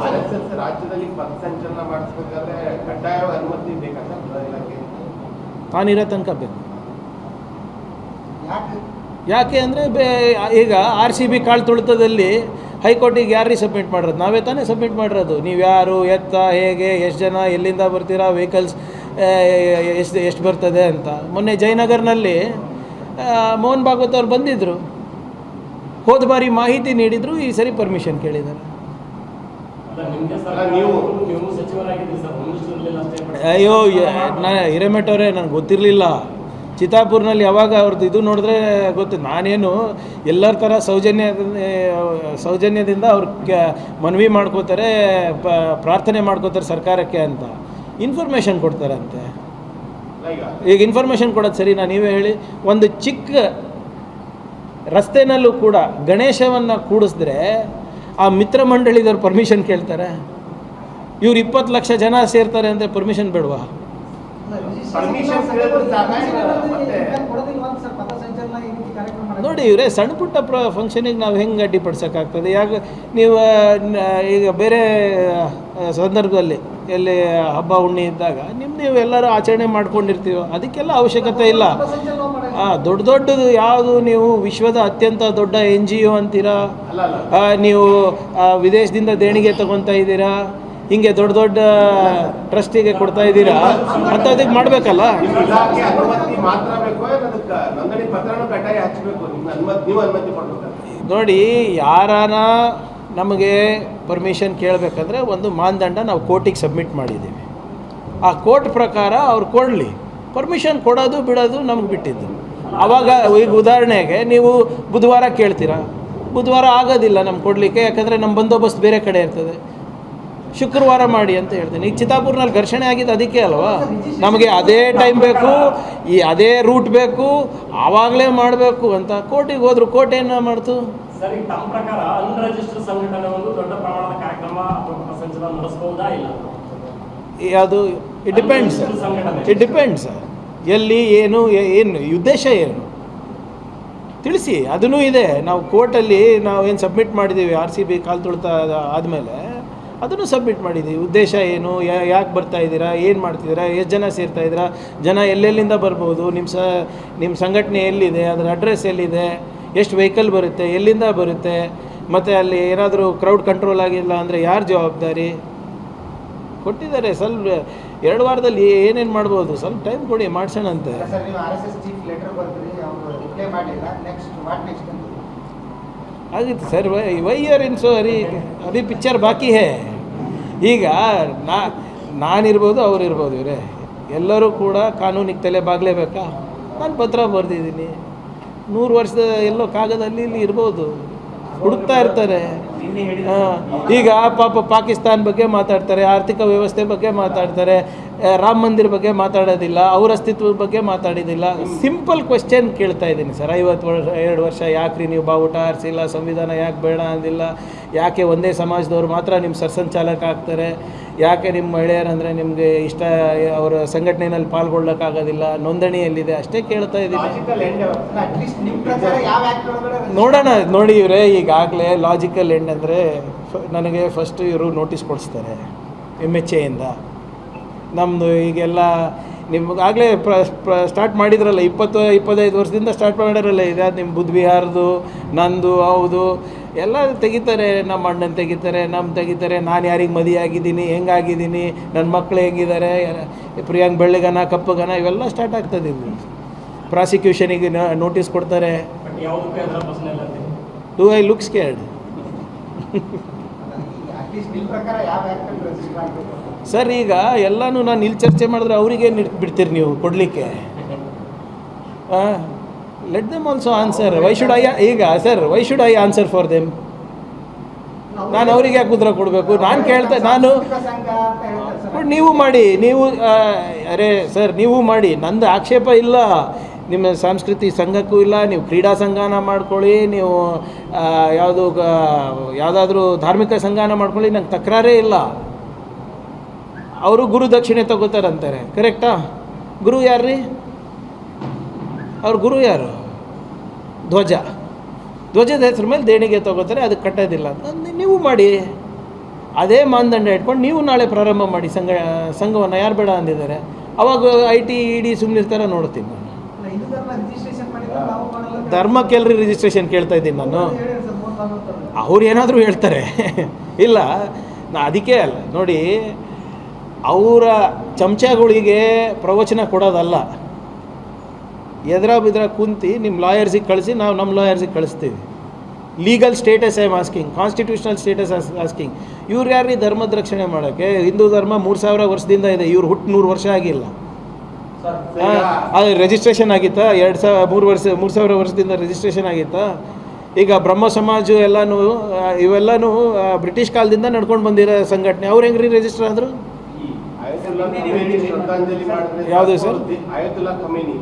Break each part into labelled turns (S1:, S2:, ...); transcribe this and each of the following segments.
S1: RSS ರಾಜ್ಯದಲ್ಲಿ ಪಥಸಂಚಲನ ಮಾಡಿಸ್ಬೇಕಾದ್ರೆ ಕಡ್ಡಾಯ ಅನುಮತಿ ಬೇಕಾ ಸರ್ ಇಲಾಖೆ?
S2: ತಾನಿರೋ ತನಕ ಬೇಕು. ಯಾಕೆ ಅಂದರೆ ಈಗ RCB ಕಾಳು ತುಳಿತದಲ್ಲಿ ಹೈಕೋರ್ಟಿಗೆ ಯಾರಿಗೆ ಸಬ್ಮಿಟ್ ಮಾಡಿರೋದು? ನಾವೇ ತಾನೇ ಸಬ್ಮಿಟ್ ಮಾಡಿರೋದು. ನೀವು ಯಾರು, ಎತ್ತ, ಹೇಗೆ, ಎಷ್ಟು ಜನ, ಎಲ್ಲಿಂದ ಬರ್ತೀರಾ, ವೆಹಿಕಲ್ಸ್ ಎಷ್ಟು ಬರ್ತದೆ ಅಂತ. ಮೊನ್ನೆ ಜಯನಗರ್ನಲ್ಲಿ ಮೋಹನ್ ಭಾಗವತ್ ಅವ್ರು ಬಂದಿದ್ದರು, ಹೋದ ಬಾರಿ ಮಾಹಿತಿ ನೀಡಿದರು, ಈ ಸರಿ ಪರ್ಮಿಷನ್ ಕೇಳಿದ್ದಾರೆ. ಅಯ್ಯೋ ಹಿರೇಮಠ ಅವರೇ, ನನಗೆ ಗೊತ್ತಿರಲಿಲ್ಲ. ಚಿತ್ತಾಪುರ್ನಲ್ಲಿ ಯಾವಾಗ ಅವ್ರದ್ದು ಇದು ನೋಡಿದ್ರೆ ಗೊತ್ತು. ನಾನೇನು ಎಲ್ಲರ ಥರ ಸೌಜನ್ಯದಿಂದ ಅವ್ರು ಮನವಿ ಮಾಡ್ಕೋತಾರೆ, ಪ್ರಾರ್ಥನೆ ಮಾಡ್ಕೋತಾರೆ ಸರ್ಕಾರಕ್ಕೆ ಅಂತ. ಇನ್ಫಾರ್ಮೇಷನ್ ಕೊಡ್ತಾರಂತೆ. ಈಗ ಇನ್ಫಾರ್ಮೇಷನ್ ಕೊಡೋದು ಸರಿನಾ? ನೀವೇ ಹೇಳಿ. ಒಂದು ಚಿಕ್ಕ ರಸ್ತೆನಲ್ಲೂ ಕೂಡ ಗಣೇಶವನ್ನು ಕೂಡಿಸಿದ್ರೆ ಆ ಮಿತ್ರ ಮಂಡಳಿದವ್ರು ಪರ್ಮಿಷನ್ ಕೇಳ್ತಾರೆ. ಇವ್ರು 20 ಲಕ್ಷ ಜನ ಸೇರ್ತಾರೆ ಅಂದರೆ ಪರ್ಮಿಷನ್ ಬೇಡವಾ? ನೋಡಿ ಇವರೇ, ಸಣ್ಣ ಪುಟ್ಟ ಫಂಕ್ಷನಿಗೆ ನಾವು ಹೆಂಗೆ ಅಡ್ಡಿಪಡಿಸೋಕ್ಕಾಗ್ತದೆ? ಯಾಕೆ ನೀವು ಈಗ ಬೇರೆ ಸಂದರ್ಭದಲ್ಲಿ ಎಲ್ಲಿ ಹಬ್ಬ ಹುಣ್ಣಿ ಇದ್ದಾಗ ನೀವು ಎಲ್ಲರೂ ಆಚರಣೆ ಮಾಡ್ಕೊಂಡಿರ್ತೀವಿ, ಅದಕ್ಕೆಲ್ಲ ಅವಶ್ಯಕತೆ ಇಲ್ಲ. ದೊಡ್ಡದು ಯಾವುದು, ನೀವು ವಿಶ್ವದ ಅತ್ಯಂತ ದೊಡ್ಡ NGO ಅಂತೀರಾ, ನೀವು ವಿದೇಶದಿಂದ ದೇಣಿಗೆ ತಗೊತಾ ಇದ್ದೀರಾ, ಹಿಂಗೆ ದೊಡ್ಡ ಟ್ರಸ್ಟಿಗೆ ಕೊಡ್ತಾ ಇದ್ದೀರಾ, ಅಂಥದಕ್ಕೆ ಮಾಡಬೇಕಲ್ಲ. ನೋಡಿ, ಯಾರಾನ ನಮಗೆ ಪರ್ಮಿಷನ್ ಕೇಳಬೇಕಂದ್ರೆ ಒಂದು ಮಾನದಂಡ ನಾವು ಕೋರ್ಟಿಗೆ ಸಬ್ಮಿಟ್ ಮಾಡಿದ್ದೀವಿ. ಆ ಕೋರ್ಟ್ ಪ್ರಕಾರ ಅವ್ರು ಕೊಡಲಿ. ಪರ್ಮಿಷನ್ ಕೊಡೋದು ಬಿಡೋದು ನಮ್ಗೆ ಬಿಟ್ಟಿದ್ದು. ಆವಾಗ ಈಗ ಉದಾಹರಣೆಗೆ ನೀವು ಬುಧವಾರ ಕೇಳ್ತೀರಾ, ಬುಧವಾರ ಆಗೋದಿಲ್ಲ ನಮ್ಗೆ ಕೊಡಲಿಕ್ಕೆ, ಯಾಕಂದರೆ ನಮ್ಮ ಬಂದೋಬಸ್ತ್ ಬೇರೆ ಕಡೆ ಇರ್ತದೆ. ಶುಕ್ರವಾರ ಮಾಡಿ ಅಂತ ಹೇಳ್ತೀನಿ. ಈಗ ಚಿತ್ತಾಪುರ್ನಲ್ಲಿ ಘರ್ಷಣೆ ಆಗಿದ್ದು ಅದಕ್ಕೆ ಅಲ್ವಾ? ನಮಗೆ ಅದೇ ಟೈಮ್ ಬೇಕು, ಅದೇ ರೂಟ್ ಬೇಕು, ಆವಾಗಲೇ ಮಾಡಬೇಕು ಅಂತ ಕೋರ್ಟಿಗೆ ಹೋದ್ರು. ಕೋರ್ಟ್ ಏನು ಮಾಡ್ತು?
S3: ಸರಿ, ತಮ್ಮ ಪ್ರಕಾರ ಅನ್ರಿಜಿಸ್ಟರ್ಡ್ ಸಂಘಟನೆ ಒಂದು ದೊಡ್ಡ ಪ್ರಮಾಣದ ಕಾರ್ಯಕ್ರಮ ಸಂಚಲನ ನಡೆಸಬಹುದಾ ಇಲ್ಲ?
S2: ಅದು ಇಟ್ ಡಿಪೆಂಡ್ಸ್ ಎಲ್ಲಿ, ಏನು ಉದ್ದೇಶ ಏನು ತಿಳಿಸಿ. ಅದೂ ಇದೆ. ನಾವು ಕೋರ್ಟಲ್ಲಿ ನಾವು ಏನು ಸಬ್ಮಿಟ್ ಮಾಡಿದ್ದೀವಿ, RCB ಕಾಲು ತುಳಿತ ಆದಮೇಲೆ ಅದನ್ನು ಸಬ್ಮಿಟ್ ಮಾಡಿದ್ದೀವಿ. ಉದ್ದೇಶ ಏನು, ಯಾಕೆ ಬರ್ತಾ ಇದ್ದೀರಾ, ಏನು ಮಾಡ್ತಿದ್ದೀರಾ, ಎಷ್ಟು ಜನ ಸೇರ್ತಾ ಇದ್ದೀರಾ, ಜನ ಎಲ್ಲೆಲ್ಲಿಂದ ಬರ್ಬೋದು, ನಿಮ್ಮ ಸಂಘಟನೆ ಎಲ್ಲಿದೆ, ಅದರ ಅಡ್ರೆಸ್ ಎಲ್ಲಿದೆ, ಎಷ್ಟು ವೆಹಿಕಲ್ ಬರುತ್ತೆ, ಎಲ್ಲಿಂದ ಬರುತ್ತೆ, ಮತ್ತು ಅಲ್ಲಿ ಏನಾದರೂ ಕ್ರೌಡ್ ಕಂಟ್ರೋಲ್ ಆಗಿಲ್ಲ ಅಂದರೆ ಯಾರು ಜವಾಬ್ದಾರಿ ಕೊಟ್ಟಿದ್ದಾರೆ. ಸ್ವಲ್ಪ 2 ವಾರದಲ್ಲಿ ಏನೇನು ಮಾಡ್ಬೋದು, ಸ್ವಲ್ಪ ಟೈಮ್ ಕೊಡಿ, ಮಾಡ್ಸೋಣಂತೆ. ಆಗಿತ್ತು sir, why are in so Hari, Abhi picture ಬಾಕಿ ಹೇ. ಈಗ ನಾನಿರ್ಬೋದು, ಅವರಿರ್ಬೋದು, ಇವರೇ ಎಲ್ಲರೂ ಕೂಡ ಕಾನೂನಿಗೆ ತಲೆ ಬಾಗಲೇಬೇಕಾ? ನಾನು ಪತ್ರ ಬರೆದಿದ್ದೀನಿ. 100 ವರ್ಷದ ಎಲ್ಲೋ ಕಾಗದಲ್ಲಿ ಇಲ್ಲಿ ಇರ್ಬೋದು, ಹುಡುಕ್ತಾ ಇರ್ತಾರೆ. ಈಗ ಪಾಪ ಪಾಕಿಸ್ತಾನ ಬಗ್ಗೆ ಮಾತಾಡ್ತಾರೆ, ಆರ್ಥಿಕ ವ್ಯವಸ್ಥೆ ಬಗ್ಗೆ ಮಾತಾಡ್ತಾರೆ, ರಾಮ ಮಂದಿರ ಬಗ್ಗೆ ಮಾತಾಡೋದಿಲ್ಲ, ಅವ್ರ ಅಸ್ತಿತ್ವದ ಬಗ್ಗೆ ಮಾತಾಡೋದಿಲ್ಲ. ಸಿಂಪಲ್ ಕ್ವೆಶ್ಚನ್ ಕೇಳ್ತಾ ಇದ್ದೀನಿ ಸರ್. 52 ವರ್ಷ ಯಾಕ್ರಿ ನೀವು ಬಾವುಟ ಆರಿಸಿಲ್ಲ, ಸಂವಿಧಾನ ಯಾಕೆ ಬೇಡ ಅಂದಿಲ್ಲ, ಯಾಕೆ ಒಂದೇ ಸಮಾಜದವ್ರು ಮಾತ್ರ ನಿಮ್ಮ ಸರ್ಸಂಚಾಲಕ ಆಗ್ತಾರೆ, ಯಾಕೆ ನಿಮ್ಮ ಮಹಿಳೆಯರಂದರೆ ನಿಮಗೆ ಇಷ್ಟ, ಅವರ ಸಂಘಟನೆಯಲ್ಲಿ ಪಾಲ್ಗೊಳ್ಳೋಕ್ಕಾಗೋದಿಲ್ಲ, ನೋಂದಣಿಯಲ್ಲಿದೆ, ಅಷ್ಟೇ ಕೇಳ್ತಾ ಇದ್ದೀನಿ. ನೋಡೋಣ. ನೋಡಿ ಇವರೇ, ಈಗಾಗಲೇ ಲಾಜಿಕಲ್ ಎಂಡ್ ಅಂದರೆ ನನಗೆ ಫಸ್ಟ್ ಇವರು ನೋಟಿಸ್ ಕೊಡಿಸ್ತಾರೆ MHAಯಿಂದ. ನಮ್ಮದು ಈಗೆಲ್ಲ ನಿಮಗಾಗಲೇ ಸ್ಟಾರ್ಟ್ ಮಾಡಿದ್ರಲ್ಲ, 20-25 ವರ್ಷದಿಂದ ಸ್ಟಾರ್ಟ್ ಮಾಡಿರಲ್ಲ, ಇದು ನಿಮ್ಮ ಬುದ್ಧ ವಿಹಾರದು, ನಂದು, ಹೌದು, ಎಲ್ಲ ತೆಗಿತಾರೆ. ನಮ್ಮ ಅಣ್ಣನ ತೆಗಿತಾರೆ, ತೆಗಿತಾರೆ. ನಾನು ಯಾರಿಗೆ ಮದುವೆ ಆಗಿದ್ದೀನಿ, ಹೆಂಗಾಗಿದ್ದೀನಿ, ನನ್ನ ಮಕ್ಕಳು ಹೆಂಗಿದ್ದಾರೆ, ಪ್ರಿಯಾಂಕ್ ಬೆಳ್ಳಗನ ಕಪ್ಪಗನ, ಇವೆಲ್ಲ ಸ್ಟಾರ್ಟ್ ಆಗ್ತದೆ. ಇದು ಪ್ರಾಸಿಕ್ಯೂಷನಿಗೆ ನೋಟಿಸ್ ಕೊಡ್ತಾರೆ. Do I look scared? Sir, ಈಗ ಎಲ್ಲನೂ ನಾನು ಇಲ್ಲಿ ಚರ್ಚೆ ಮಾಡಿದ್ರೆ ಅವರಿಗೆ ಬಿಡ್ತೀರಿ ನೀವು ಕೊಡಲಿಕ್ಕೆ? Let them also answer. Why should I answer for them? ನಾನು ಅವರಿಗೆ ಯಾಕೆ ಉತ್ತರ ಕೊಡಬೇಕು? ನಾನು ಕೇಳ್ತಾ, ನೀವು ಮಾಡಿ, ಅರೆ ಸರ್, ನೀವು ಮಾಡಿ, ನಂದು ಆಕ್ಷೇಪ ಇಲ್ಲ. ನಿಮ್ಮ ಸಾಂಸ್ಕೃತಿಕ ಸಂಘಕ್ಕೂ ಇಲ್ಲ, ನೀವು ಕ್ರೀಡಾ ಸಂಘನ ಮಾಡ್ಕೊಳ್ಳಿ, ನೀವು ಯಾವುದಾದ್ರೂ ಧಾರ್ಮಿಕ ಸಂಘನ ಮಾಡ್ಕೊಳ್ಳಿ, ನಂಗೆ ತಕರಾರೇ ಇಲ್ಲ. ಅವರು ಗುರು ದಕ್ಷಿಣೆ ತಗೋತಾರಂತಾರೆ, ಕರೆಕ್ಟಾ? ಗುರು ಯಾರ್ರೀ? ಅವ್ರ ಗುರು ಯಾರು? ಧ್ವಜದ ಹೆಸರು ಮೇಲೆ ದೇಣಿಗೆ ತಗೋತಾರೆ, ಅದಕ್ಕೆ ಕಟ್ಟೋದಿಲ್ಲ. ನೀವು ಮಾಡಿ, ಅದೇ ಮಾನದಂಡ ಇಟ್ಕೊಂಡು ನೀವು ನಾಳೆ ಪ್ರಾರಂಭ ಮಾಡಿ ಸಂಘವನ್ನು ಯಾರು ಬೇಡ ಅಂದಿದ್ದಾರೆ. ಅವಾಗ IT ED ಸುಮ್ಮನಿರ್ತಾರೆ ನೋಡ್ತೀನಿ ನಾನು. ಧರ್ಮಕ್ಕೆಲ್ಲರಿ ರಿಜಿಸ್ಟ್ರೇಷನ್ ಕೇಳ್ತಾ ಇದ್ದೀನಿ ನಾನು. ಅವ್ರು ಏನಾದರೂ ಹೇಳ್ತಾರೆ ಇಲ್ಲ, ಅದಕ್ಕೆ ಅಲ್ಲ ನೋಡಿ, ಅವರ ಚಮಚಗಳಿಗೆ ಪ್ರವಚನ ಕೊಡೋದಲ್ಲ. ಬಿದ್ರ ಕುಂತು ನಿಮ್ಮ ಲಾಯರ್ಸಿಗೆ ಕಳಿಸಿ, ನಾವು ನಮ್ಮ ಲಾಯರ್ಸಿಗೆ ಕಳಿಸ್ತೀವಿ. Legal status I am asking, constitutional status asking. ಇವ್ರು ಯಾರು ಧರ್ಮದ ರಕ್ಷಣೆ ಮಾಡೋಕ್ಕೆ? ಹಿಂದೂ ಧರ್ಮ 3000 ವರ್ಷದಿಂದ ಇದೆ, ಇವ್ರು ಹುಟ್ಟು 100 ವರ್ಷ ಆಗಿಲ್ಲ. ಅದು ರಿಜಿಸ್ಟ್ರೇಷನ್ ಆಗಿತ್ತಾ? 3000 ವರ್ಷದಿಂದ ರಿಜಿಸ್ಟ್ರೇಷನ್ ಆಗಿತ್ತಾ? ಈಗ ಬ್ರಹ್ಮ ಸಮಾಜ ಎಲ್ಲನೂ ಇವೆಲ್ಲನೂ ಬ್ರಿಟಿಷ್ ಕಾಲದಿಂದ ನಡ್ಕೊಂಡು ಬಂದಿರೋ ಸಂಘಟನೆ. ಅವ್ರು ಹೆಂಗ್ರಿ ರಿಜಿಸ್ಟರ್ ಆದರು? ಯಾವುದು ಸರ್?
S1: ಆಯತುಲ್ಲಾ ಖಮೇನಿ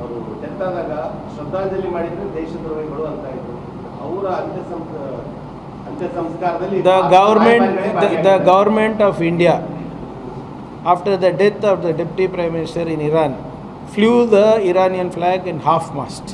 S1: ಅವರು ಡೆತ್ ಆದಾಗ ಶ್ರದ್ಧಾಂಜಲಿ ಮಾಡಿದ್ರೆ ದೇಶದ್ರೋಹಿಗಳು ಅಂತ ಇದ್ರು. ಅವರ ಅಂತ್ಯ ಸಂಸ್ಕಾರದಲ್ಲಿ
S2: the government of India, after the death of the deputy prime minister in Iran, flew the Iranian flag in half mast.